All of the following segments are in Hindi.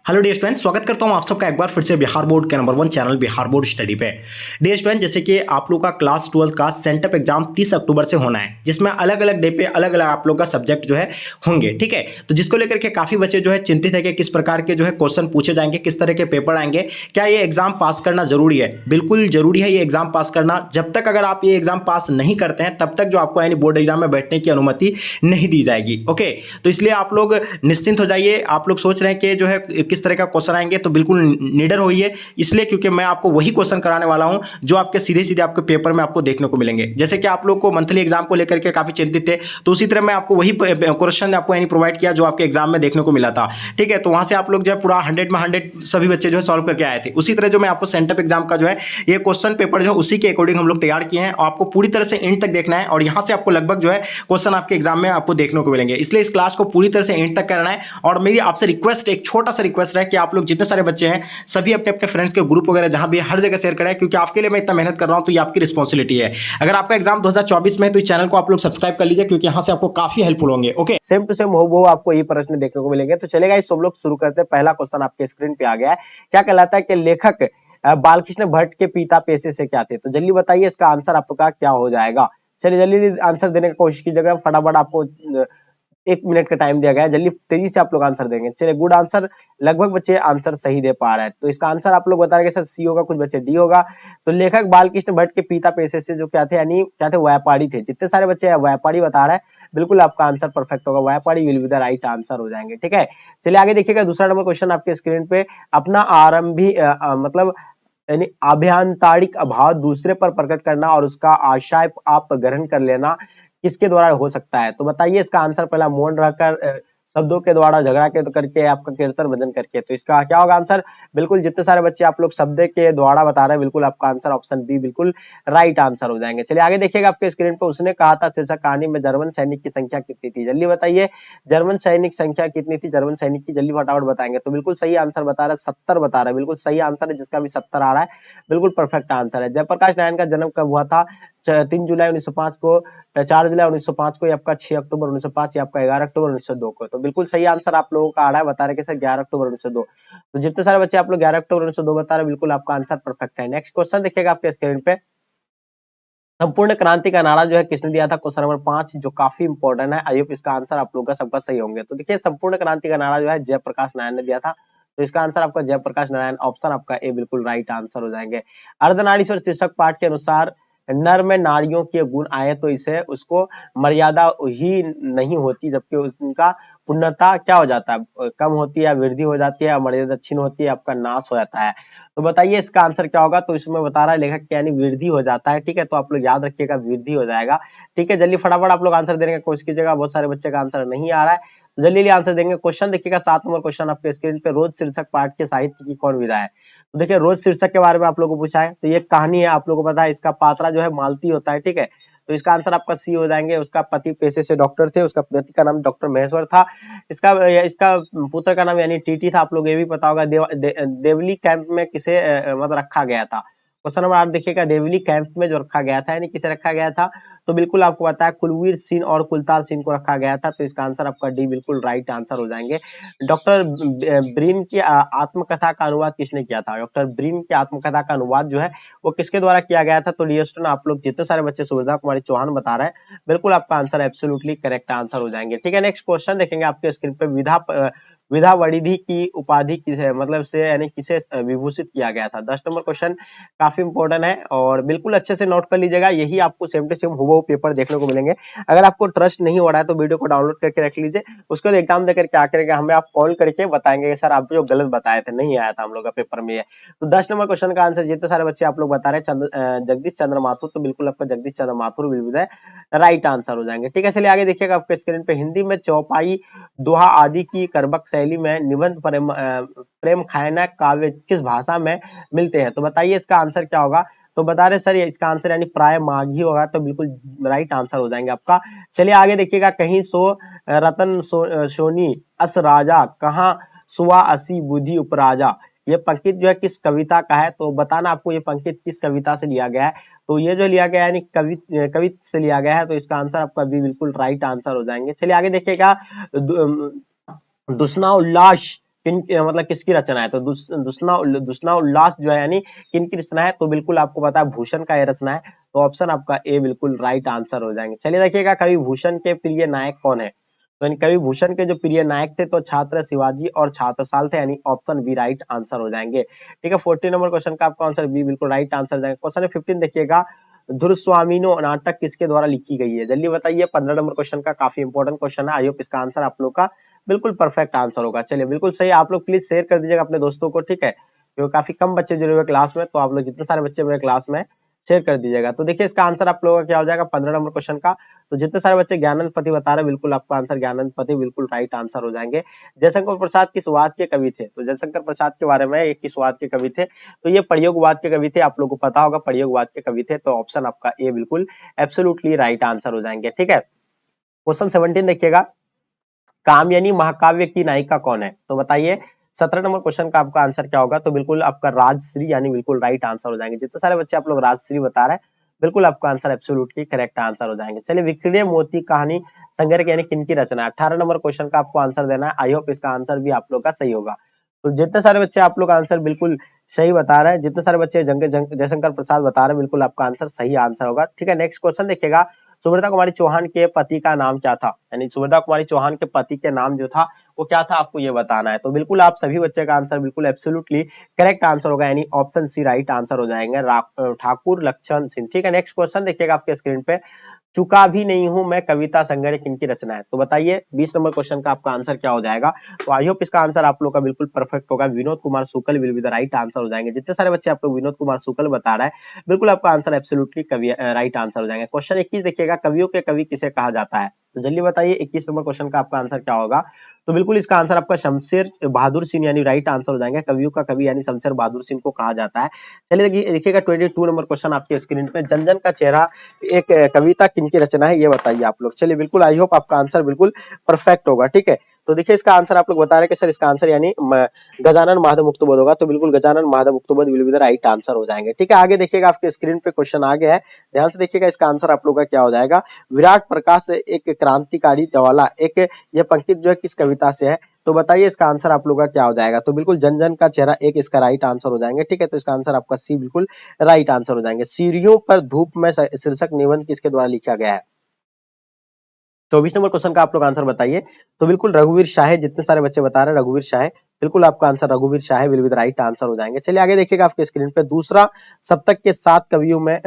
हेलो डियर स्टूडेंट, स्वागत करता हूं आप सबका एक बार फिर से बिहार बोर्ड के number 1 channel Bihar board study पे। डियर स्टूडेंट, जैसे कि आप लोग का क्लास 12 का सेंटअप एग्जाम 30 अक्टूबर से होना है, जिसमें अलग अलग डे पे अलग अलग आप लोग का सब्जेक्ट जो है होंगे। ठीक है, तो जिसको लेकर के काफी बच्चे जो है चिंतित है कि किस प्रकार के जो है क्वेश्चन पूछे जाएंगे, किस तरह के पेपर आएंगे, क्या ये एग्जाम पास करना जरूरी है। बिल्कुल जरूरी है ये एग्जाम पास करना। जब तक अगर आप ये एग्जाम पास नहीं करते हैं तब तक जो आपको यानी बोर्ड एग्जाम में बैठने की अनुमति नहीं दी जाएगी। ओके, तो इसलिए आप लोग निश्चिंत हो जाइए। आप लोग सोच रहे हैं कि जो है किस तरह का क्वेश्चन आएंगे, तो बिल्कुल निडर होइए, इसलिए क्योंकि मैं आपको वही क्वेश्चन कराने वाला हूं जो आपके सीधे सीधे आपके पेपर में आपको देखने को मिलेंगे। जैसे कि आप लोग को मंथली एग्जाम को लेकर के काफी चिंतित थे, तो उसी तरह मैं आपको वही क्वेश्चन आपको यानी प्रोवाइड किया जो आपके एग्जाम में देखने को मिला था। ठीक है, तो वहां से आप लोग जो है पूरा 100 में 100 सभी बच्चे जो है सॉल्व करके आए थे। उसी तरह जो मैं आपको सेंटअप एग्जाम का जो है ये क्वेश्चन पेपर जो है उसी के अकॉर्डिंग हम लोग तैयार किए हैं, और आपको पूरी तरह से एंड तक देखना है, और यहां से आपको लगभग जो है क्वेश्चन आपके एग्जाम में आपको देखने को मिलेंगे। इसलिए इस क्लास को पूरी तरह से एंड तक करना है। और मेरी आपसे रिक्वेस्ट, एक छोटा सा रिक्वेस्ट है कि आप लोग जितने सारे बच्चे हैं सभी अपने अपने फ्रेंड्स के ग्रुप वगैरह जहां भी हर जगह शेयर करें, क्योंकि आपके लिए मैं इतना मेहनत कर रहा हूं, तो ये आपकी रिस्पॉन्सिबिलिटी है। अगर आपका एग्जाम 2024 में है तो इस चैनल को आप लोग सब्सक्राइब कर लीजिए, क्योंकि यहां से आपको काफी हेल्पफुल होंगे। ओके, सेम टू सेम हो आपको ये प्रश्न देखने को मिलेंगे। तो चलेगा, इस सब लोग शुरू करते हैं। पहला क्वेश्चन आपके स्क्रीन पे आ गया है। क्या कहलाता है कि लेखक बालकृष्ण भट्ट के पिता पेशे से क्या थे? तो जल्दी बताइए, इसका आंसर आपका क्या हो जाएगा। चलिए जल्दी आंसर देने की कोशिश कीजिएगा। फटाफट आपको 1 मिनट का टाइम दिया गया है, जल्दी तेजी से आप लोग आंसर देंगे। चलिए, गुड आंसर, लगभग बच्चे आंसर सही दे पा रहे हैं। तो इसका आंसर आप लोग बता रहे हैं सर सी होगा, कुछ बच्चे डी होगा। तो लेखक बालकृष्ण भट्ट के पिता पेशे से जो क्या थे, यानी क्या थे, व्यापारी थे। जितने सारे बच्चे व्यापारी बता रहे हैं, बिल्कुल आपका आंसर परफेक्ट होगा। व्यापारी will be the right answer हो जाएंगे। ठीक है, चलिए आगे देखिएगा। दूसरा नंबर क्वेश्चन आपके स्क्रीन पे, अपना आरंभी मतलब यानी अभियांत्रिक अभाव दूसरे पर प्रकट करना और उसका आशय आप ग्रहण कर लेना किसके द्वारा हो सकता है? तो बताइए, इसका आंसर पहला मौन रहकर, शब्दों के द्वारा झगड़ा के तो करके, आपका कीर्तन भजन करके। तो इसका क्या होगा आंसर? बिल्कुल जितने सारे बच्चे आप लोग शब्द के द्वारा बता रहे हैं, बिल्कुल आपका आंसर ऑप्शन बी बिल्कुल राइट आंसर हो जाएंगे। चलिए आगे देखिएगा आपके स्क्रीन पे, उसने कहा था शीर्षक कहानी में जर्मन सैनिक की संख्या कितनी थी? जल्दी बताइए, जर्मन सैनिक संख्या कितनी थी जर्मन सैनिक की? जल्दी फटाफट बताएंगे। तो बिल्कुल सही आंसर बता रहा है, 70 बता रहा है। बिल्कुल सही आंसर है, जिसका भी 70 आ रहा है, बिल्कुल परफेक्ट आंसर है। जयप्रकाश नारायण का जन्म कब हुआ था? 3 जुलाई 1905 को, 4 जुलाई 1905 को, या आपका 6 अक्टूबर 1905, या आपका 11 अक्टूबर 1902 को। तो बिल्कुल सही आंसर आप लोगों का आ रहा है, बता रहे कि सर 11 अक्टूबर 1902। तो जितने सारे बच्चे आप लोग 11 अक्टूबर 1902 बता रहे हैं, बिल्कुल आपका आंसर परफेक्ट है। नेक्स्ट क्वेश्चन देखिएगा आपके स्क्रीन पे, संपूर्ण क्रांति का नारा जो है किसने दिया था? क्वेश्चन नंबर 5, जो काफी इंपॉर्टेंट है। आई होप इसका आंसर आप लोगों का सबका सही होंगे। तो देखिए, संपूर्ण क्रांति का नारा जो है जयप्रकाश नारायण ने दिया था। तो इसका आंसर आपका जयप्रकाश नारायण, ऑप्शन आपका ए बिल्कुल राइट आंसर हो जाएंगे। अर्धनारीश्वर शीर्षक पाठ के अनुसार नर में नारियों के गुण आए तो इसे उसको मर्यादा ही नहीं होती, जबकि उनका पूर्णता क्या हो जाता है? कम होती है, वृद्धि हो जाती है, मर्यादा छीन होती है, आपका नाश हो जाता है। तो बताइए इसका आंसर क्या होगा? तो इसमें बता रहा है लेखक यानी वृद्धि हो जाता है। ठीक है, तो आप लोग याद रखिएगा, वृद्धि हो जाएगा। ठीक है, जल्दी फटाफट आप लोग आंसर देने की कोशिश कीजिएगा। बहुत सारे बच्चे का आंसर नहीं आ रहा है, तो जल्दी आंसर देंगे। क्वेश्चन देखिएगा, 7 नंबर क्वेश्चन आपके स्क्रीन पे, रोज शीर्षक पाठ के साहित्य की कौन विधा है? तो देखिए, रोज शीर्षक के बारे में आप लोगों को पूछा है, तो ये कहानी है, आप लोगों को पता है, इसका पात्रा जो है मालती होता है। ठीक है, तो इसका आंसर आपका सी हो जाएंगे। उसका पति पेशे से डॉक्टर थे, उसका पति का नाम डॉक्टर महेश्वर था। इसका पुत्र का नाम यानी टीटी था। आप लोग ये भी पता होगा। देवली कैंप में किसे मतलब रखा गया था? क्वेश्चन नंबर 8 देखिएगा, देवली कैंप में जो रखा गया था, यानी किसे रखा गया था? तो बिल्कुल आपको पता है, कुलवीर सिंह और कुलतार सिंह को रखा गया था। तो इसका आंसर आपका डी बिल्कुल राइट आंसर हो जाएंगे। डॉक्टर ब्रीन की आत्मकथा का अनुवाद किसने किया था? डॉक्टर ब्रीन की आत्मकथा का अनुवाद जो है वो किसके द्वारा किया गया था? तो डियर स्टूडेंट, आप लोग जितने सारे बच्चे सुविधा कुमारी चौहान बता रहे हैं, बिल्कुल आपका आंसर एब्सोल्युटली करेक्ट आंसर हो जाएंगे। ठीक है, नेक्स्ट क्वेश्चन देखेंगे आपके स्क्रीन पे, विधा वरिधि की उपाधि किसे मतलब से यानी किसे विभूषित किया गया था? 10 नंबर क्वेश्चन काफी इंपॉर्टेंट है, और बिल्कुल अच्छे से नोट कर लीजिएगा। यही आपको सेम टू सेम हुबहू पेपर देखने को मिलेंगे। अगर आपको ट्रस्ट नहीं हो रहा है तो वीडियो को डाउनलोड करके रख लीजिए। उसके बाद एग्जाम देकर क्या करेंगे, हमें आप कॉल करके बताएंगे सर आप जो गलत बताए थे, नहीं आया था हम लोग का पेपर में ये। तो 10 नंबर क्वेश्चन का आंसर जितने सारे बच्चे आप लोग बता रहे हैं, जगदीश चंद्र माथुर, तो बिल्कुल आपका Jagdish Chandra Mathur will be the right answer हो जाएंगे। ठीक है, चलिए आगे देखिएगा आपके स्क्रीन पे, हिंदी में चौपाई, दोहा आदि की करबक शैली में निबंध प्रेम खायना काव्य किस भाषा में मिलते हैं? तो बताइए इसका आंसर क्या होगा? तो बता रहे सर इसका आंसर यानी प्राय माघी होगा। तो बिल्कुल राइट आंसर हो जाएंगे आपका। चलिए आगे देखिएगा, कहीं सो रतन सोनी अस राजा, कहाँ सुआ असी बुद्धि उपराजा, ये पंक्ति जो है किस कविता का है? तो बताना आपको ये पंक्ति किस कविता से लिया गया है। तो ये जो लिया गया है यानी कवि से लिया गया है। तो इसका आंसर आपका भी बिल्कुल राइट आंसर हो जाएंगे। चलिए आगे देखिएगा, दुष्णा उल्लास मतलब किसकी रचना है? तो दुष्ना उल्लास जो है यानी किनकी रचना है? तो बिल्कुल आपको पता है भूषण का ये रचना है, तो ऑप्शन आपका ए बिल्कुल राइट आंसर हो जाएंगे। चलिए देखिएगा कवि भूषण के प्रिय नायक कौन है? तो यानी कवि भूषण के जो प्रिय नायक थे तो छात्र शिवाजी और छात्रसाल थे, यानी ऑप्शन बी राइट आंसर हो जाएंगे। ठीक है, 14 नंबर क्वेश्चन का आपका आंसर बी बिल्कुल राइट आंसर जाएगा। क्वेश्चन 15 देखिएगा, धुरस्वामिनो नाटक किसके द्वारा लिखी गई है? जल्दी बताइए। 15 नंबर क्वेश्चन का काफी इंपॉर्टेंट क्वेश्चन है। आई होप इसका आंसर आप लोग का बिल्कुल परफेक्ट आंसर होगा। चलिए बिल्कुल सही, आप लोग प्लीज शेयर कर दीजिएगा अपने दोस्तों को, ठीक है, क्योंकि काफी कम बच्चे जुड़े हुए क्लास में, तो आप लोग जितने सारे बच्चे मेरे क्लास में शेयर कर दीजिएगा। तो देखिए इसका आंसर आप लोगों का क्या हो जाएगा 15 नंबर क्वेश्चन का। तो जितने सारे बच्चे ज्ञानंद पति बता रहे हैं, बिल्कुल आपका आंसर ज्ञानंद पति बिल्कुल राइट आंसर हो जाएंगे। जयशंकर प्रसाद किस वाद के कवि थे? तो जयशंकर प्रसाद के बारे में एक किस वाद के कवि थे? तो ये प्रयोगवाद के कवि थे, आप लोगों को पता होगा प्रयोगवाद के कवि थे, तो ऑप्शन आपका ए बिल्कुल एब्सोल्युटली राइट आंसर हो जाएंगे। ठीक है, क्वेश्चन 17 देखिएगा, कामयानी महाकाव्य की नायिका कौन है? तो बताइए 17 नंबर क्वेश्चन का आपका आंसर क्या होगा? तो बिल्कुल आपका राजश्री यानी बिल्कुल राइट आंसर हो जाएंगे। जितने सारे बच्चे आप लोग राजश्री बता रहे हैं, बिल्कुल आपका आंसर एब्सोल्युटली करेक्ट आंसर हो जाएंगे। चलिए, विक्रय मोती कहानी संग्रह यानी किनकी रचना है? 18 नंबर क्वेश्चन का आपको आंसर देना है। आई होप इसका आंसर भी आप लोग का सही होगा। तो जितने सारे बच्चे आप लोग आंसर बिल्कुल सही बता रहे हैं, जितने सारे बच्चे जयशंकर प्रसाद बता रहे हैं, बिल्कुल आपका आंसर सही आंसर होगा। ठीक है, नेक्स्ट क्वेश्चन देखिएगा, सुभद्रा कुमारी चौहान के पति का नाम क्या था? यानी सुभद्रा कुमारी चौहान के पति के नाम जो था वो क्या था, आपको ये बताना है। तो बिल्कुल आप सभी बच्चे का आंसर बिल्कुल एब्सोल्युटली करेक्ट आंसर होगा, यानी ऑप्शन सी राइट आंसर हो जाएंगे, ठाकुर लक्ष्मण सिंह। ठीक है, नेक्स्ट क्वेश्चन देखिएगा आपके स्क्रीन पे, चुका भी नहीं हूं मैं कविता संग्रह किनकी रचना है? तो बताइए 20 नंबर क्वेश्चन का आपका आंसर क्या हो जाएगा? तो आई होप इसका आंसर आप लोग का बिल्कुल परफेक्ट होगा, Vinod Kumar Shukla will be the right answer हो जाएंगे। जितने सारे बच्चे आप लोग विनोद कुमार शुक्ल बता रहे हैं, बिल्कुल आपका आंसर एब्सोल्युटली कवि राइट आंसर हो जाएंगे। क्वेश्चन 21 देखिएगा, कवियों के कवि किसे कहा जाता है? तो जल्दी बताइए 21 नंबर क्वेश्चन का आपका आंसर क्या होगा? तो बिल्कुल इसका आंसर आपका शमशेर बहादुर सिंह यानी राइट आंसर हो जाएंगे। कवियों का कवि यानी शमशेर बहादुर सिंह को कहा जाता है। चलिए देखिएगा 22 नंबर क्वेश्चन आपके स्क्रीन पे, जनजन का चेहरा एक कविता किनकी रचना है, ये बताइए आप लोग। चलिए बिल्कुल आई होप आपका आंसर बिल्कुल परफेक्ट होगा। ठीक है, तो देखिए इसका आंसर आप लोग बता रहे हैं कि सर इसका आंसर यानी गजानन महादेव मुक्तबोध होगा। तो बिल्कुल Gajanan Mahadev Muktibodh will be the right answer हो जाएंगे। ठीक है, आगे देखिएगा आपके स्क्रीन पे क्वेश्चन आ गया है, ध्यान से देखिएगा इसका आंसर आप लोग का क्या हो जाएगा। विराट प्रकाश एक क्रांतिकारी ज्वाला, एक ये पंक्ति जो है किस कविता से है? तो बताइए इसका आंसर आप लोग का क्या हो जाएगा? तो बिल्कुल जन जन का चेहरा एक इसका राइट आंसर हो जाएंगे। ठीक है, तो इसका आंसर आपका सी बिल्कुल राइट आंसर हो जाएंगे। सीढ़ियों पर धूप में शीर्षक निबंध किसके द्वारा लिखा गया है? 24 नंबर क्वेश्चन का आप लोग आंसर बताइए। तो बिल्कुल रघुवीर शाह, जितने सारे बच्चे बता रहे हैं रघुवीर शाह, बिल्कुल आपका आंसर रघुवीर Shah will be the right answer हो जाएंगे। चलिए आगे देखिएगा आपके स्क्रीन पे, दूसरा सप्तक के 7 कवियों में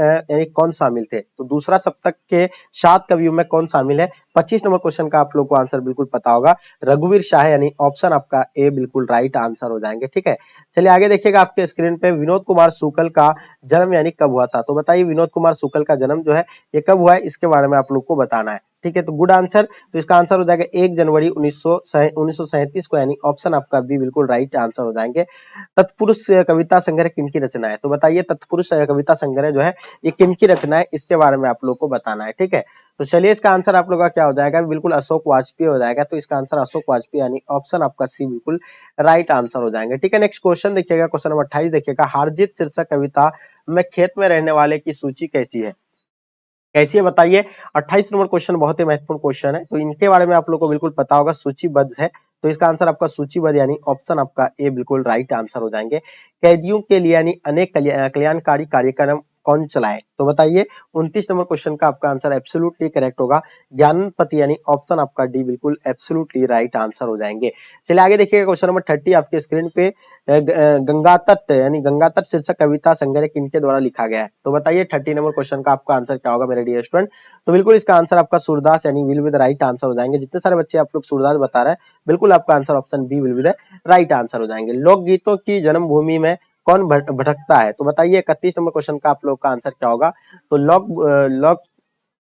कौन शामिल थे? तो दूसरा सप्तक के 7 कवियों में कौन शामिल है? 25 नंबर क्वेश्चन का आप लोग को आंसर बिल्कुल पता होगा, रघुवीर शाह यानी ऑप्शन आपका ए बिल्कुल राइट आंसर हो जाएंगे। ठीक है, चलिए आगे देखिएगा आपके स्क्रीन पे, विनोद कुमार शुक्ल का जन्म यानी कब हुआ था? तो बताइए विनोद कुमार शुक्ल का जन्म जो है ये कब हुआ है, इसके बारे में आप लोग को बताना है। ठीक है, तो गुड आंसर, तो इसका आंसर हो जाएगा 1 जनवरी 1937 को, यानी ऑप्शन आपका बी बिल्कुल राइट आंसर हो जाएंगे। तत्पुरुष कविता संग्रह किनकी रचना है? तो बताइए तत्पुरुष कविता संग्रह जो है ये किनकी रचना है, इसके बारे में आप लोग को बताना है। ठीक है, तो चलिए इसका आंसर आप लोग का क्या हो जाएगा? बिल्कुल अशोक वाजपेयी हो जाएगा। तो इसका आंसर अशोक वाजपेयी यानी ऑप्शन आपका सी बिल्कुल राइट आंसर हो जाएंगे। ठीक है, नेक्स्ट क्वेश्चन देखिएगा, क्वेश्चन नंबर 28 देखिएगा, हारजीत शीर्षक कविता में खेत में रहने वाले की सूची कैसी है? कैसी है बताइए। 28 नंबर क्वेश्चन बहुत ही महत्वपूर्ण क्वेश्चन है, तो इनके बारे में आप लोग को बिल्कुल पता होगा, सूचीबद्ध है। तो इसका आंसर आपका सूचीबद्ध यानी ऑप्शन आपका ए बिल्कुल राइट आंसर हो जाएंगे। कैदियों के लिए यानी अनेक कल्याणकारी कार्यक्रम कौन चलाए? तो बताइए 29 नंबर क्वेश्चन का आपका आंसर एब्सोल्युटली करेक्ट होगा, ज्ञानपति यानी ऑप्शन आपका डी बिल्कुल एब्सोल्युटली राइट आंसर हो जाएंगे। चलिए आगे देखिएगा क्वेश्चन नंबर 30 आपके स्क्रीन पे, गंगा तट यानी गंगा तट शीर्षक कविता संग्रह किनके द्वारा लिखा गया है? तो बताइए 30 नंबर क्वेश्चन का आपका आंसर क्या होगा मेरे डियर स्टूडेंट? तो बिल्कुल इसका आंसर आपका सूरदास यानी will be the right answer हो जाएंगे। जितने सारे बच्चे आप लोग सूरदास बता रहे हैं, बिल्कुल आपका answer option B will be the right answer हो जाएंगे। लोकगीतों की जन्मभूमि में कौन भटकता है? तो बताइए 31 नंबर क्वेश्चन का आप लोग का आंसर क्या होगा? तो लोक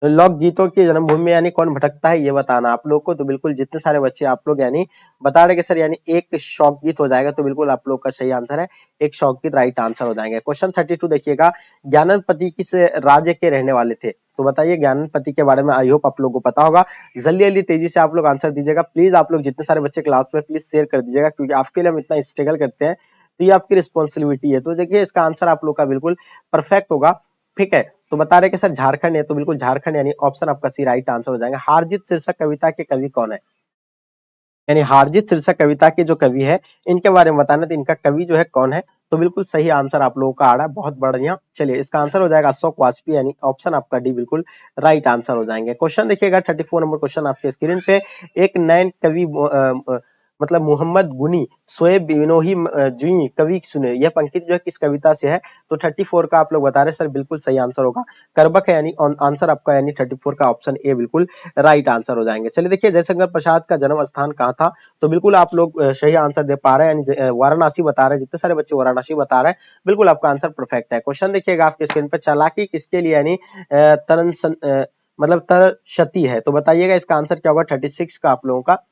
लोक गीतों की जन्मभूमि में यानी कौन भटकता है, ये बताना आप लोग को। तो बिल्कुल जितने सारे बच्चे आप लोग यानी बता रहे कि सर यानी एक शौक गीत हो जाएगा, तो बिल्कुल आप लोग का सही आंसर है एक शौक गीत राइट आंसर हो जाएंगे। क्वेश्चन 32 देखिएगा, ज्ञानपति किस राज्य के रहने वाले थे? तो बताइए ज्ञानपति के बारे में आई होप आप लोग को पता होगा। जल्दी जल्दी तेजी से आप लोग आंसर दीजिएगा प्लीज। आप लोग जितने सारे बच्चे क्लास में प्लीज शेयर कर दीजिएगा, क्योंकि आपके लिए हम इतना स्ट्रगल करते हैं, तो ये आपकी रिस्पॉन्सिबिलिटी है। तो देखिए इसका आंसर आप लोग का बिल्कुल परफेक्ट होगा। ठीक है, तो बता रहे कि सर झारखंड है, तो बिल्कुल झारखंड यानी ऑप्शन आपका सी राइट आंसर हो जाएगा। हारजीत शीर्षक कविता के कवि कौन है? यानी हारजीत शीर्षक कविता के जो कवि है इनके बारे में बताना, तो इनका कवि जो है कौन है? तो बिल्कुल सही आंसर आप लोगों का आ रहा है, बहुत बढ़िया। चलिए इसका आंसर हो जाएगा अशोक वाजपेयी, यानी ऑप्शन आपका डी बिल्कुल राइट आंसर हो जाएंगे। क्वेश्चन देखिएगा 34 नंबर क्वेश्चन आपके स्क्रीन पे। एक नैन कवि मतलब मोहम्मद गुनी शोएब बिनोही जुई कवि सुने, यह पंक्ति जो है किस कविता से है? तो 34 का आप लोग बता रहे हैं सर, बिल्कुल सही आंसर होगा करबक है, यानी आंसर आपका यानी 34 का ऑप्शन ए बिल्कुल राइट आंसर हो जाएंगे। चलिए देखिए जयशंकर प्रसाद का जन्म स्थान कहाँ था? तो बिल्कुल आप लोग सही आंसर दे पा रहे हैं, यानी वाराणसी बता रहे हैं, जितने सारे बच्चे वाराणसी बता रहे हैं बिल्कुल आपका आंसर परफेक्ट है। क्वेश्चन देखिएगा आपके स्क्रीन पे, चालाकी किसके लिए यानी मतलब तरशती है? तो बताइएगा इसका आंसर क्या होगा 36 का आप लोगों का?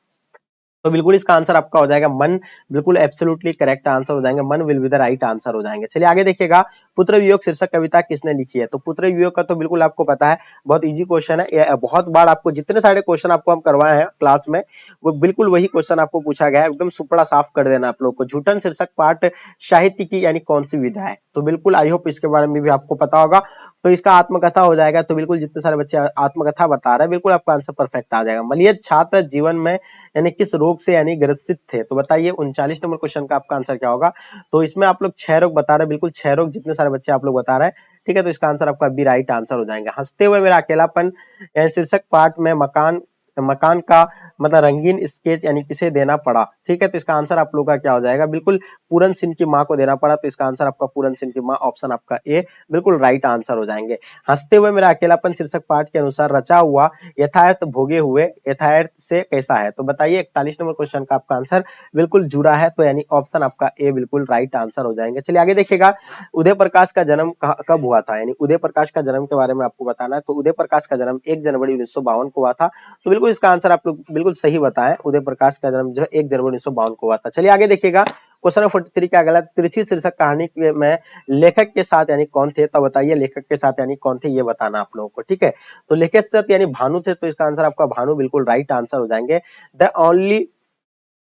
तो बिल्कुल इसका आंसर आपका हो जाएगा मन, बिल्कुल एब्सोल्युटली करेक्ट आंसर हो जाएंगे, मन will be the right answer हो जाएंगे। चलिए आगे देखिएगा, पुत्र वियोग शीर्षक कविता किसने लिखी है? तो पुत्र वियोग का तो बिल्कुल आपको पता है, बहुत इजी क्वेश्चन है, ये बहुत बार आपको जितने सारे क्वेश्चन आपको हम करवाए हैं क्लास में, वो बिल्कुल वही क्वेश्चन आपको पूछा गया है, एकदम सुपड़ा साफ कर देना आप लोग को। झूठन शीर्षक पाठ साहित्य की यानी कौन सी विधा है? तो बिल्कुल आई होप इसके बारे में भी आपको पता होगा, तो इसका आत्मकथा हो जाएगा। तो बिल्कुल जितने सारे बच्चे आत्मकथा बता रहे हैं बिल्कुल आपका आंसर परफेक्ट आ जाएगा। मलयज छात्र जीवन में यानी किस रोग से यानी ग्रसित थे? तो बताइए 39 नंबर क्वेश्चन का आपका आंसर क्या होगा? तो इसमें आप लोग 6 रोग बता रहे हैं, बिल्कुल 6 रोग जितने सारे बच्चे आप लोग बता रहे हैं, ठीक है, तो इसका आंसर आपका बी राइट आंसर हो जाएंगे। हंसते हुए मेरा अकेलापन शीर्षक पाठ में मकान मकान का मतलब रंगीन स्केच यानी किसे देना पड़ा? ठीक है, तो इसका आंसर आप लोग का क्या हो जाएगा? बिल्कुल पूरन सिंह की मां को देना पड़ा, तो इसका आंसर आपका पूरन सिंह की मां, ऑप्शन आपका ए बिल्कुल राइट आंसर हो जाएंगे। हंसते हुए मेरा अकेलापन शीर्षक पाठ के अनुसार रचा हुआ यथार्थ भोगे हुए यथार्थ से कैसा है? तो बताइए 41 नंबर क्वेश्चन का आपका आंसर बिल्कुल जुड़ा है, तो यानी ऑप्शन आपका ए बिल्कुल राइट आंसर हो जाएंगे। चलिए आगे देखिएगा, उदय प्रकाश का जन्म कब हुआ था? यानी उदय प्रकाश का जन्म के बारे में आपको बताना है। तो उदय प्रकाश का जन्म 1 जनवरी 1952 को हुआ था, तो बिल्कुल इसका आंसर आप लोग बिल्कुल सही बताएं, उदय प्रकाश का जन्म जो है 1 जनवरी 1952 को हुआ था। चलिए आगे देखिएगा, क्वेश्चन नंबर 43 का अगला, तिरछी शीर्षक कहानी में लेखक के साथ यानी कौन थे? तो बताइए लेखक के साथ यानी कौन थे, ये बताना आप लोगों को, ठीक है। तो लेखक के साथ यानी भानु थे, तो इसका आंसर आपका भानु बिल्कुल राइट आंसर हो जाएंगे। द ओनली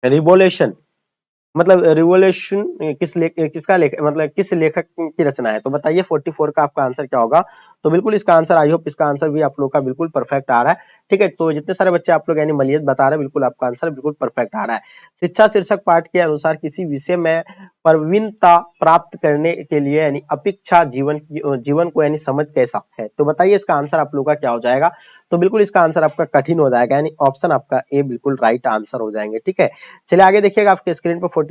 रिवोल्यूशन मतलब रिवोल्यूशन किसका लेख मतलब किस लेखक की रचना है? तो बताइए 44 का आपका आंसर क्या होगा? तो बिल्कुल इसका आंसर, आई होप इसका आंसर भी आप लोग का बिल्कुल परफेक्ट आ रहा है, ठीक है। तो जितने सारे बच्चे आप लोग यानी मलियत बता रहे हैं बिल्कुल आपका आंसर बिल्कुल परफेक्ट आ रहा है। शिक्षा शीर्षक पाठ के अनुसार किसी विषय में प्रवीणता प्राप्त करने के लिए यानी अपेक्षा जीवन को यानी समझ कैसा है? तो बताइए इसका आंसर आप लोग का क्या हो जाएगा? तो बिल्कुल इसका आंसर आपका कठिन हो जाएगा, यानी ऑप्शन आपका ए बिल्कुल राइट आंसर हो जाएंगे, ठीक है। चलिए आगे देखिएगा आपके स्क्रीन पर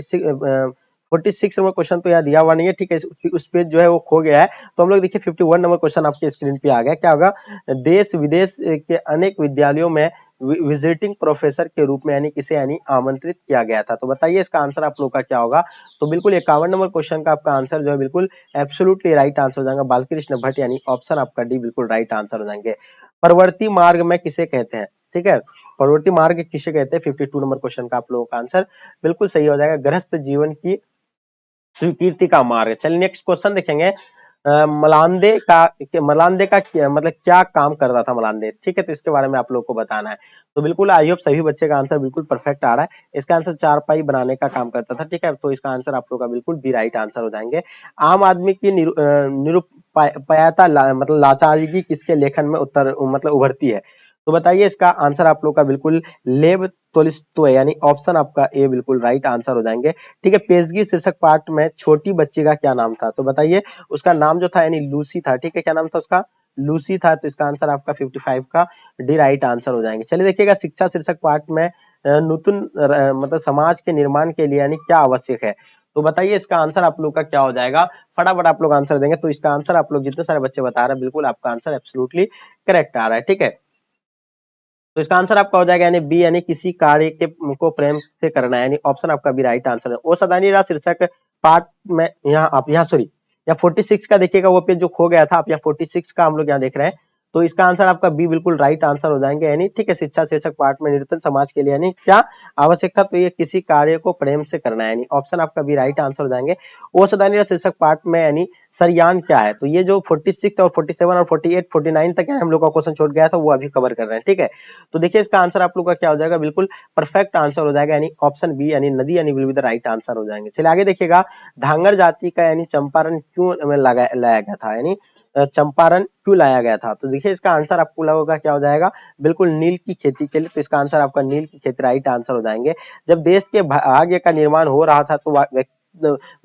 46 नंबर क्वेश्चन तो यहाँ दिया हुआ नहीं है, ठीक है, उस पेज जो है वो खो गया है। तो हम लोग देखिए 51 नंबर क्वेश्चन आपके स्क्रीन पे आ गया, क्या होगा? देश विदेश के अनेक विद्यालयों में विजिटिंग प्रोफेसर के रूप में यानी किसे यानी आमंत्रित किया गया था? तो बताइए इसका आंसर आप लोग का क्या होगा? तो बिल्कुल 51 नंबर क्वेश्चन का आपका आंसर जो है बिल्कुल एब्सोल्युटली राइट आंसर हो जाएगा, बालकृष्ण भट्ट, यानी ऑप्शन आपका डी बिल्कुल राइट आंसर हो जाएंगे। परवर्ती मार्ग में किसे कहते हैं? ठीक है, परवर्ती मार्ग किसे कहते हैं? 52 नंबर क्वेश्चन का आप लोगों का आंसर बिल्कुल सही हो जाएगा, गृहस्थ जीवन की स्वीकृति का मार्ग। चलिए नेक्स्ट क्वेश्चन देखेंगे, मलांदे का मतलब क्या काम करता था मलांदे? ठीक है, तो इसके बारे में आप लोग को बताना है। तो बिल्कुल आई होप सभी बच्चे का आंसर बिल्कुल परफेक्ट आ रहा है, इसका आंसर चारपाई बनाने का काम करता था, ठीक है, तो इसका आंसर आप लोग का बिल्कुल बी राइट आंसर हो जाएंगे। आम आदमी की निरुपायता मतलब लाचारी किसके लेखन में मतलब उभरती है? तो बताइए इसका आंसर आप लोग का बिल्कुल लेव तोलिस्तोय, यानी ऑप्शन आपका ए बिल्कुल राइट आंसर हो जाएंगे, ठीक है। पेशगी शीर्षक पाठ में छोटी बच्ची का क्या नाम था? तो बताइए उसका नाम जो था यानी लूसी था, ठीक है, क्या नाम था उसका? लूसी था, तो इसका आंसर आपका 55 का डी राइट आंसर हो जाएंगे। चलिए देखिएगा, शिक्षा शीर्षक पाठ में नूतन मतलब समाज के निर्माण के लिए यानी क्या आवश्यक है? तो बताइए इसका आंसर आप लोग का क्या हो जाएगा? फटाफट आप लोग आंसर देंगे, तो इसका आंसर आप लोग जितने सारे बच्चे बता रहे हैं बिल्कुल आपका आंसर एब्सोल्युटली करेक्ट आ रहा है, ठीक है। तो इसका आंसर आपका हो जाएगा यानी बी, यानी किसी कार्य के को प्रेम से करना है, यानी ऑप्शन आपका बी राइट आंसर है। ओ सदानी रा शीर्षक पार्ट में यहाँ आप यहाँ सॉरी या 46 का देखिएगा, वो पेज जो खो गया था, आप यहाँ 46 का हम लोग यहाँ देख रहे हैं, तो इसका आंसर आपका बी बिल्कुल राइट आंसर हो जाएंगे, यानी ठीक है। शिक्षा शीर्षक पार्ट में निर्तन समाज के लिए यानी क्या आवश्यक था? तो ये किसी कार्य को प्रेम से करना है, यानी ऑप्शन आपका बी राइट आंसर हो जाएंगे। ओ सदानी रा शीर्षक पार्ट में यानी सरयान क्या है? तो ये जो 46 और 47 और 48 49 तक हम लोग का क्वेश्चन छूट गया था, वो अभी कवर कर रहे हैं, ठीक है। तो देखिए इसका आंसर आप लोग का क्या हो जाएगा? बिल्कुल परफेक्ट आंसर हो जाएगा, यानी ऑप्शन बी यानी नदी यानी will be the right answer हो जाएंगे। चलिए आगे देखिएगा, धांगर जाति का यानी चंपारण क्यों लाया गया था? यानी चंपारण क्यों लाया गया था? तो देखिए इसका आंसर आपको लगेगा क्या हो जाएगा, बिल्कुल नील की खेती के लिए। तो इसका आंसर आपका नील की खेती राइट आंसर हो जाएंगे। जब देश के भाग्य का निर्माण हो रहा था तो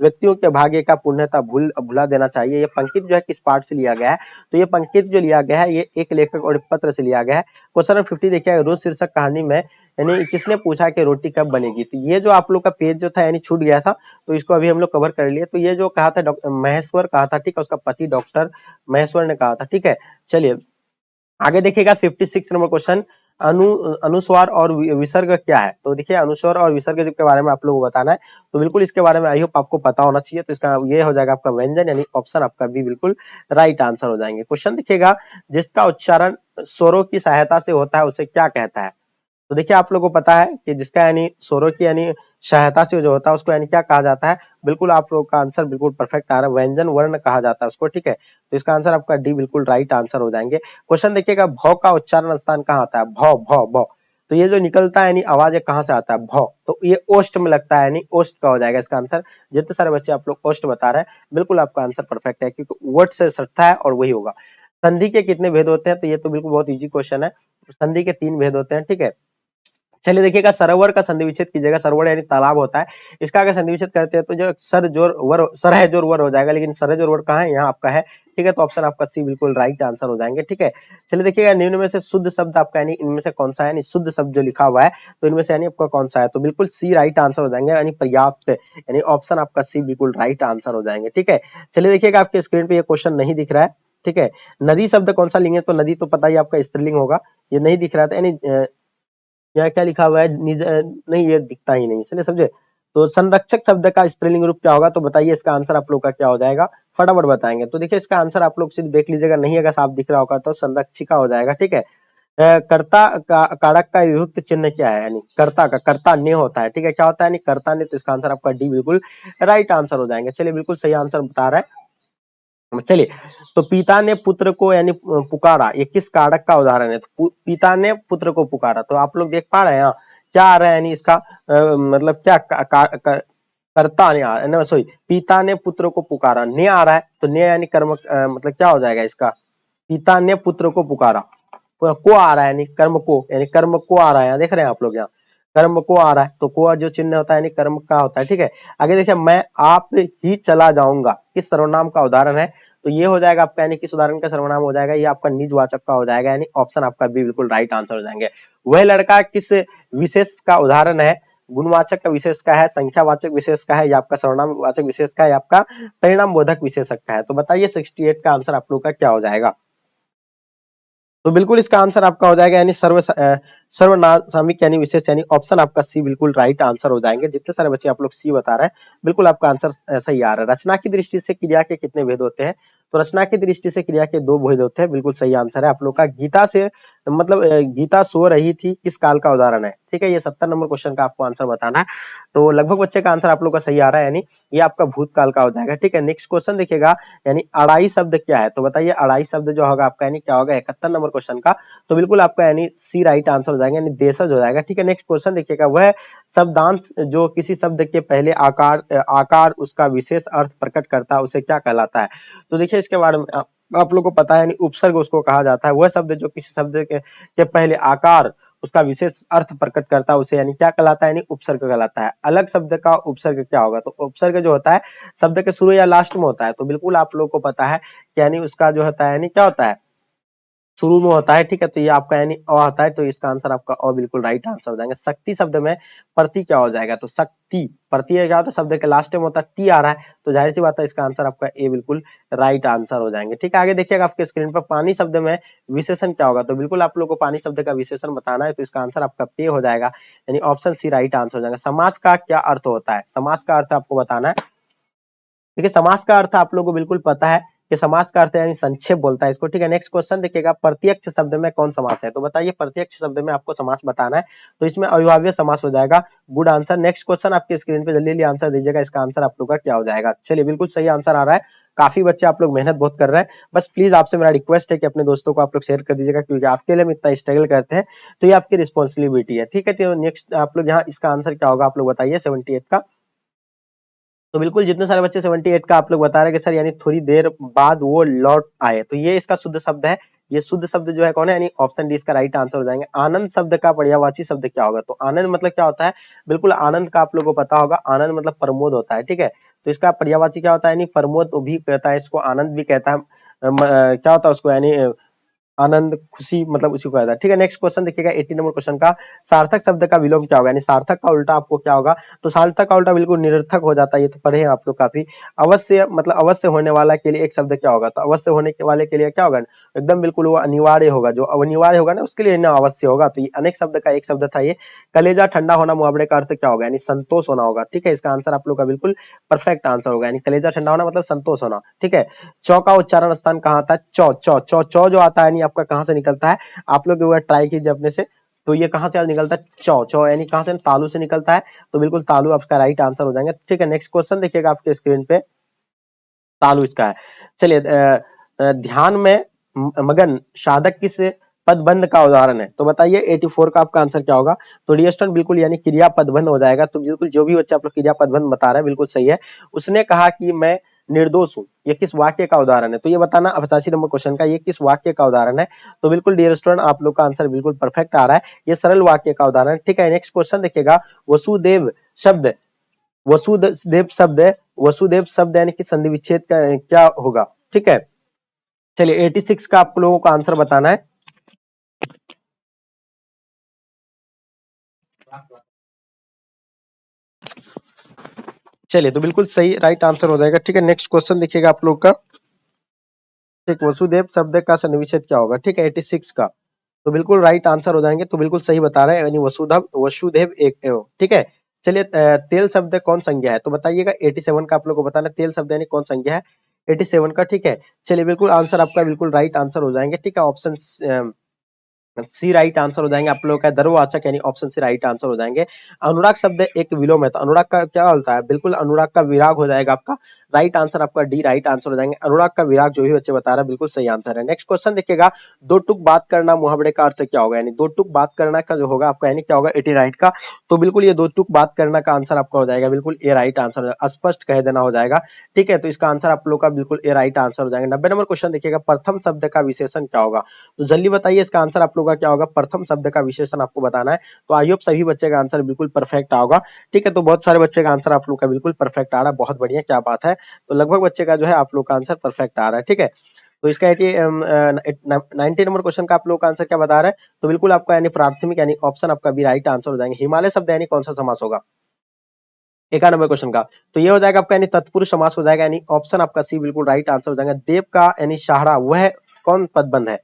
व्यक्तियों के भाग्य का पूर्णतः भुला देना चाहिए। ये पंक्ति जो है किस पाठ से लिया गया है? तो ये पंक्ति जो लिया गया है ये एक लेखक और पत्र से लिया गया है। क्वेश्चन नंबर 50 देखिए, रोज शीर्षक कहानी में यानी किसने पूछा कि रोटी कब बनेगी? तो ये जो आप लोग का पेज जो था यानी छूट गया था, तो इसको अभी हम लोग कवर कर लिए। तो ये जो कहा था महेश्वर कहा था, ठीक है, उसका पति डॉक्टर महेश्वर ने कहा था, ठीक है। चलिए आगे देखिएगा 56 नंबर क्वेश्चन, अनुस्वार और विसर्ग क्या है? तो देखिए अनुस्वार और विसर्ग के बारे में आप लोगों को बताना है। तो बिल्कुल इसके बारे में आई होप आपको पता होना चाहिए। तो इसका ये हो जाएगा आपका व्यंजन, यानी ऑप्शन आपका बी बिल्कुल राइट आंसर हो जाएंगे। क्वेश्चन देखिएगा, जिसका उच्चारण स्वरों की सहायता से होता है उसे क्या कहता है? तो देखिए आप लोगों को पता है कि जिसका यानी स्वरों की यानी सहायता से जो होता है उसको यानी क्या कहा जाता है? बिल्कुल आप लोगों का आंसर बिल्कुल परफेक्ट आ रहा है, व्यंजन वर्ण कहा जाता है उसको, ठीक है। तो इसका आंसर आपका डी बिल्कुल राइट आंसर हो जाएंगे। क्वेश्चन देखिएगा, भौ का उच्चारण स्थान कहाँ आता है? भौ भौ भौ, तो ये जो निकलता है यानी आवाज ये कहाँ से आता है? भौ, तो ये ओष्ठ में लगता है, यानी ओष्ठ का हो जाएगा इसका आंसर। जितने सारे बच्चे आप लोग ओष्ठ बता रहे हैं, बिल्कुल आपका आंसर परफेक्ट है, क्योंकि वर्ड से सटता है और वही होगा। संधि के कितने भेद होते हैं? तो ये तो बिल्कुल बहुत इजी क्वेश्चन है। संधि के 3 भेद होते हैं, ठीक है। चलिए देखिएगा, सरोवर का संधि विच्छेद कीजिएगा। सरोवर यानी तालाब होता है, इसका अगर संधि विच्छेद करते हैं तो जो सर है जोर वर हो जाएगा, लेकिन सर है जोर वर कहाँ है? यहाँ आपका है, ठीक है। तो ऑप्शन आपका सी बिल्कुल राइट आंसर हो जाएंगे, ठीक है। चलिए देखिएगा, निम्न में से शुद्ध शब्द आपका यानी इनमें से कौन सा है? यानी शुद्ध शब्द जो लिखा हुआ है तो इनमें से यानी आपका कौन सा है? तो बिल्कुल सी राइट आंसर हो जाएंगे, यानी पर्याप्त, यानी ऑप्शन आपका सी बिल्कुल राइट आंसर हो जाएंगे, ठीक है। चलिए देखिएगा, आपके स्क्रीन पे ये क्वेश्चन नहीं दिख रहा है, ठीक है। नदी शब्द कौन सा लिंग है? तो नदी तो पता ही आपका स्त्रीलिंग होगा, ये नहीं दिख रहा था, यानी यहाँ क्या लिखा हुआ है? नहीं, ये दिखता ही नहीं, चलिए समझे। तो संरक्षक शब्द का स्त्रीलिंग रूप क्या होगा? तो बताइए इसका आंसर आप लोग का क्या हो जाएगा, फटाफट बताएंगे। तो देखिए इसका आंसर आप लोग सिर्फ देख लीजिएगा, नहीं अगर साफ दिख रहा होगा तो संरक्षिका हो जाएगा, ठीक है। कर्ता का कारक का विभक्त चिन्ह क्या है? यानी कर्ता का, कर्ता ने होता है, ठीक है। क्या होता है? यानी कर्ता ने, तो इसका आंसर आपका डी बिल्कुल राइट आंसर हो जाएंगे। चलिए बिल्कुल सही आंसर बता रहा है। चलिए, तो पिता ने पुत्र को यानी पुकारा, ये किस कारक का उदाहरण है? तो पिता ने पुत्र को पुकारा, तो आप लोग देख पा रहे हैं यहाँ क्या आ रहा है? यानी इसका मतलब क्या कर्ता ने आ रहा है, सॉरी, पिता ने पुत्र को पुकारा, ने आ रहा है, तो ने यानी कर्म, मतलब क्या हो जाएगा इसका? पिता ने पुत्र को पुकारा, को आ रहा है यानी कर्म को, यानी कर्म को आ रहा है, यहाँ देख रहे हैं आप लोग, यहाँ कर्म को आ रहा है, तो को जो चिन्ह होता है यानी कर्म का होता है, ठीक है। आगे देखिए, मैं आप ही चला जाऊंगा, किस सर्वनाम का उदाहरण है? तो ये हो जाएगा आपका, यानी किस उदाहरण का सर्वनाम हो जाएगा? ये आपका निजवाचक का हो जाएगा, यानी ऑप्शन आपका बी बिल्कुल राइट आंसर हो जाएंगे। वह लड़का किस विशेष का उदाहरण है? गुणवाचक का विशेष का है, संख्यावाचक विशेष का है, या आपका सर्वनाम वाचक विशेष का है, या आपका परिणाम बोधक विशेषक का है? तो बताइए 68 का आंसर आप लोग का क्या हो जाएगा? तो बिल्कुल इसका आंसर आपका हो जाएगा, यानी सर्वनामिक यानी विशेष, यानी ऑप्शन आपका सी बिल्कुल राइट आंसर हो जाएंगे। जितने सारे बच्चे आप लोग सी बता रहे हैं, बिल्कुल आपका आंसर सही आ रहा है। रचना की दृष्टि से क्रिया के कितने भेद होते हैं? तो रचना की दृष्टि से क्रिया के 2 भेद होते हैं, बिल्कुल सही आंसर है आप लोग का। गीता से मतलब गीता सो रही थी किस काल का उदाहरण है? ठीक है, ये 70 नंबर क्वेश्चन का आपको आंसर बताना है। तो लगभग बच्चे का आंसर आप लोग का सही आ रहा है, यानी ये आपका भूतकाल का हो जाएगा, ठीक है। नेक्स्ट क्वेश्चन देखिएगा, यानी अड़ाई शब्द क्या है? तो बताइए अड़ाई शब्द जो होगा आपका यानी क्या होगा 71 नंबर क्वेश्चन का? तो बिल्कुल आपका यानी सी राइट आंसर हो जाएगा, यानी देशज हो जाएगा, ठीक है। नेक्स्ट क्वेश्चन देखिएगा, वह शब्दांश जो किसी शब्द के पहले आकार उसका विशेष अर्थ प्रकट करता है उसे क्या कहलाता है? तो देखिए इसके बारे में आप लोग को पता है, यानी उपसर्ग उसको कहा जाता है। वह शब्द जो किसी शब्द के पहले आकार उसका विशेष अर्थ प्रकट करता है उसे यानी क्या कहलाता है? यानी उपसर्ग कहलाता है। अलग शब्द का उपसर्ग क्या होगा? तो उपसर्ग जो होता है शब्द के शुरू या लास्ट में होता है, तो बिल्कुल आप लोग को पता है कि यानी उसका जो होता है यानी क्या होता है? शुरू में होता है, ठीक है। तो ये आपका यानी अ होता है, तो इसका आंसर आपका अ बिल्कुल राइट आंसर हो जाएगा। शक्ति शब्द में प्रति क्या हो जाएगा? तो शक्ति प्रति क्या होता है? शब्द के लास्ट में होता है, ती आ रहा है, तो जाहिर सी बात है इसका आंसर आपका ए बिल्कुल राइट आंसर हो जाएंगे, ठीक है। आगे देखिएगा आपके स्क्रीन पर पानी शब्द में विशेषण क्या होगा? तो बिल्कुल आप लोग को पानी शब्द का विशेषण बताना है, तो इसका आंसर आपका पे हो जाएगा, यानी ऑप्शन सी राइट आंसर हो जाएगा। समास का क्या अर्थ होता है? समास का अर्थ आपको बताना है। देखिए समास का अर्थ आप लोगों को बिल्कुल पता है कि समास का अर्थ यानी संक्षेप बोलता है इसको, ठीक है। नेक्स्ट क्वेश्चन देखिएगा, प्रत्यक्ष शब्द में कौन समास है? तो बताइए प्रत्यक्ष शब्द में आपको समास बताना है, तो इसमें अविभाज्य समास हो जाएगा। Good answer. नेक्स्ट क्वेश्चन आपके स्क्रीन पे जल्दी जल्दी आंसर दीजिएगा, इसका आंसर आप लोग का क्या हो जाएगा? चलिए बिल्कुल सही आंसर आ रहा है, काफी बच्चे आप लोग मेहनत बहुत कर रहे हैं। बस प्लीज आपसे मेरा रिक्वेस्ट है कि अपने दोस्तों को आप लोग शेयर कर दीजिएगा, क्योंकि आपके लिए हम इतना स्ट्रगल करते हैं, तो ये आपकी रिस्पॉन्सिबिलिटी है, ठीक है। तो नेक्स्ट आप लोग यहाँ इसका आंसर क्या होगा आप लोग बताइए 78 का। तो बिल्कुल जितने सारे बच्चे 78 का आप लोग बता रहे हैं कि सर यानी थोड़ी देर बाद वो लौट आए, तो ये इसका शुद्ध शब्द है। ये शुद्ध शब्द जो है कौन है, यानी ऑप्शन डी इसका राइट आंसर हो जाएंगे। आनंद शब्द का पर्यायवाची शब्द क्या होगा, तो आनंद मतलब क्या होता है, बिल्कुल आनंद का आप लोगों को पता होगा, आनंद मतलब प्रमोद होता है, ठीक है। तो इसका पर्यायवाची क्या होता है, यानी प्रमोद भी कहता है इसको, आनंद भी कहता है। क्या होता है उसको, यानी आनंद, खुशी, मतलब उसी को कहता है, ठीक है। नेक्स्ट क्वेश्चन देखिएगा 80 नंबर क्वेश्चन का, सार्थक शब्द का विलोम क्या होगा, यानी सार्थक का उल्टा आपको क्या होगा, तो सार्थक का उल्टा बिल्कुल निरर्थक हो जाता है, ये तो पढ़े हैं आप लोग काफी। अवश्य मतलब अवश्य होने वाला के लिए एक शब्द क्या होगा, तो अवश्य होने के वाले के लिए क्या होगा, एकदम बिल्कुल वो अनिवार्य होगा, जो अनिवार्य होगा ना उसके लिए ना अवश्य होगा, तो ये अनेक शब्द का एक शब्द था ये। कलेजा ठंडा होना मुहावरे का अर्थ क्या होगा, यानी संतोष होना होगा, ठीक है। इसका आंसर आप लोग का बिल्कुल परफेक्ट आंसर होगा, यानी कलेजा ठंडा होना मतलब संतोष होना, ठीक है। चौ का उच्चारण स्थान कहाँ आता है, चौ चौ चौ चौ जो आता है यानी आपका कहाँ से निकलता है, आप लोग एक बार ट्राई कीजिए अपने से। तो ये कहाँ से निकलता है, चौ चौ यानी कहाँ से, तालु से निकलता है, तो बिल्कुल तालु आपका राइट आंसर हो जाएंगे, ठीक है। नेक्स्ट क्वेश्चन देखिएगा आपके स्क्रीन पे, तालु इसका है। चलिए ध्यान में मगन साधक किस पदबंध का उदाहरण है, तो बताइए 84 का आपका आंसर क्या होगा, तो डी स्टूडेंट बिल्कुल यानी क्रिया पदबंध हो जाएगा, तो बिल्कुल जो भी बच्चा आप लोग क्रिया पदबंध बता रहे हैं बिल्कुल सही है। उसने कहा कि मैं निर्दोष हूँ, ये किस वाक्य का उदाहरण है, तो ये बताना 85 नंबर क्वेश्चन का, ये किस वाक्य का उदाहरण है, तो बिल्कुल डियर स्टूडेंट आप लोग का आंसर बिल्कुल परफेक्ट आ रहा है, ये सरल वाक्य का उदाहरण है, ठीक है। नेक्स्ट क्वेश्चन देखिएगा, वसुदेव शब्द, वसुदेव शब्द, वसुदेव शब्द यानी कि संधि विच्छेद का क्या होगा, ठीक है। चलिए 86 का आप लोगों को आंसर बताना है। चलिए तो बिल्कुल सही राइट आंसर हो जाएगा, ठीक है। नेक्स्ट क्वेश्चन देखिएगा आप लोग का, ठीक, वसुदेव शब्द का संधि विच्छेद क्या होगा, ठीक है 86 का, तो बिल्कुल राइट आंसर हो जाएंगे, तो बिल्कुल सही बता रहे हैं, यानी वसुधव वसुदेव एक एवं, ठीक है। चलिए तेल शब्द कौन संज्ञा है, तो बताइएगा 87 का आप लोग को बताना है, तेल शब्द यानी कौन संज्ञा है 87 का, ठीक है। चलिए बिल्कुल आंसर आपका बिल्कुल राइट आंसर हो जाएंगे, ठीक है। ऑप्शन सी राइट आंसर हो जाएंगे आप लोगों का, दर्ववाचक यानी ऑप्शन सी राइट आंसर हो जाएंगे। अनुराग शब्द एक विलोम है, तो अनुराग का क्या होता है, बिल्कुल अनुराग का विराग हो जाएगा आपका, राइट आंसर आपका डी राइट आंसर हो जाएंगे। अनुराग का विराग जो भी बच्चे बता रहे हैं बिल्कुल सही आंसर है। नेक्स्ट क्वेश्चन देखिएगा, दो टुक बात करना मुहावरे का अर्थ क्या होगा, यानी दो टुक बात करना का जो होगा आपका यानी क्या होगा 89 का, तो बिल्कुल ये दो टुक बात करना का आंसर आपका हो जाएगा बिल्कुल ए राइट आंसर, स्पष्ट कह देना हो जाएगा, ठीक है। तो इसका आंसर आप लोग का बिल्कुल ए राइट आंसर हो जाएगा। 90 नंबर क्वेश्चन देखिएगा, प्रथम शब्द का विशेषण क्या होगा, तो जल्दी बताइए इसका आंसर आप लोग का क्या होगा, प्रथम शब्द का विशेषण आपको बताना है, तो आई होप सभी बच्चे का आंसर बिल्कुल परफेक्ट होगा, ठीक है। तो बहुत सारे बच्चे का आंसर आप लोग का बिल्कुल परफेक्ट आ रहा है, बहुत बढ़िया, क्या बात है। तो लगभग बच्चे का जो है आप लोग का आंसर परफेक्ट आ रहा है, ठीक है। तो इसका 90 नंबर क्वेश्चन का आप लोग का आंसर क्या बता रहा है, तो बिल्कुल आपका यानी प्राथमिक यानी ऑप्शन आपका भी राइट आंसर हो जाएंगे। हिमालय शब्द यानी कौन सा समास होगा, 91 क्वेश्चन का, तो ये हो जाएगा आपका यानी तत्पुरुष समास हो जाएगा, यानी ऑप्शन आपका सी बिल्कुल राइट आंसर हो जाएगा। देव का यानी सहारा वह कौन पदबंध है,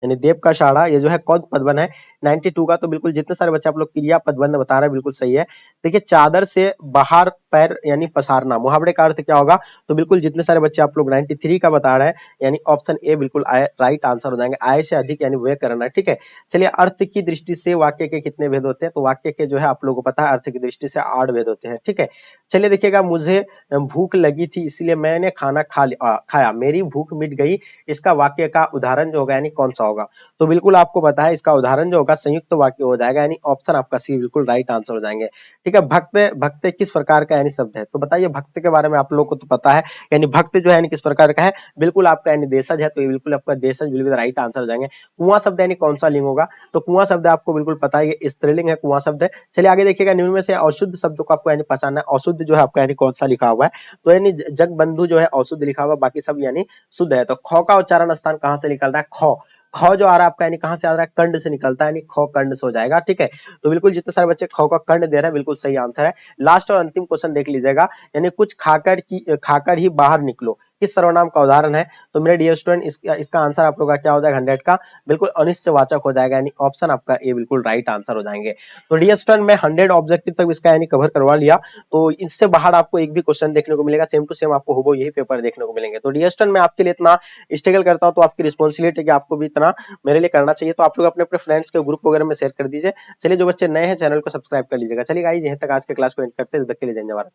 यानी देव का सहारा ये जो है कौन पदबंध है 92 का, तो बिल्कुल जितने सारे बच्चे आप लोग क्रिया पदबंध बता रहे हैं बिल्कुल सही है। देखिए चादर से बाहर पैर यानी पसारना मुहावरे का अर्थ क्या होगा, तो बिल्कुल जितने सारे बच्चे आप लोग 93 का बता रहे हैं, यानी ऑप्शन ए बिल्कुल राइट आंसर हो जाएंगे, आय से अधिक यानी वह करना, ठीक है। चलिए अर्थ की दृष्टि से वाक्य के कितने भेद होते हैं, तो वाक्य के जो है आप लोगों को पता है अर्थ की दृष्टि से 8 भेद होते हैं, ठीक है। चलिए देखिएगा, मुझे भूख लगी थी इसलिए मैंने खाना खाया, मेरी भूख मिट गई, इसका वाक्य का उदाहरण जो होगा यानी कौन सा होगा, तो बिल्कुल आपको पता है इसका उदाहरण जो होगा संयुक्त वाक्य हो जाएगा, यानी ऑप्शन आपका सी बिल्कुल राइट आंसर हो जाएंगे, ठीक है। भक्त भक्त किस प्रकार का यानी शब्द है, तो बताइए भक्त के बारे में आप लोगों को तो पता है, यानी भक्त जो है यानी किस प्रकार का है, बिल्कुल आपका यानी देशज है, तो ये बिल्कुल आपका देशज बिल्कुल राइट आंसर हो जाएंगे। कुआं शब्द यानी कौन सा लिंग होगा, तो कुआं शब्द आपको बिल्कुल पता है ये स्त्रीलिंग है कुआं शब्द। चलिए आगे देखिएगा, निम्न में से अशुद्ध शब्द को आपको यानी पहचानना है, अशुद्ध जो है आपका यानी कौन सा लिखा हुआ है, तो यानी जगबंधु जो है अशुद्ध लिखा हुआ, बाकी सब यानी शुद्ध है। तो ख का उच्चारण स्थान कहां से निकल रहा है, ख, ख जो आ रहा है आपका यानी कहां से आ रहा है, कंड से निकलता है, यानी ख कंड से हो जाएगा, ठीक है। तो बिल्कुल जितने सारे बच्चे ख का कंड दे रहे हैं बिल्कुल सही आंसर है। लास्ट और अंतिम क्वेश्चन देख लीजिएगा, यानी कुछ खाकर ही बाहर निकलो किस सर्वनाम का उदाहरण है, तो मेरे डियर स्टूडेंट इसका आंसर आप लोग का क्या हो जाएगा 100 का, बिल्कुल अनिश्चयवाचक हो जाएगा, यानी ऑप्शन आपका ए बिल्कुल राइट आंसर हो जाएंगे। तो डियर स्टूडेंट मैं 100 ऑब्जेक्टिव तक इसका यानी कवर करवा लिया, तो इससे बाहर आपको एक भी क्वेश्चन देखने को मिलेगा, सेम टू सेम आपको होबो यही पेपर देखने को मिलेंगे। तो डियर स्टूडेंट मैं आपके लिए इतना स्ट्रगल करता हूं, तो आपकी रिस्पॉन्सिबिलिटी है कि आपको भी इतना मेरे लिए करना चाहिए, तो आप लोग अपने अपने फ्रेंड्स के ग्रुप वगैरह में शेयर कर दीजिए। चलिए जो बच्चे नए हैं चैनल को सब्सक्राइब कर लीजिएगा। चलिए गाइस यहीं तक आज के क्लास को एंड करते हैं, तब तक के लिए धन्यवाद।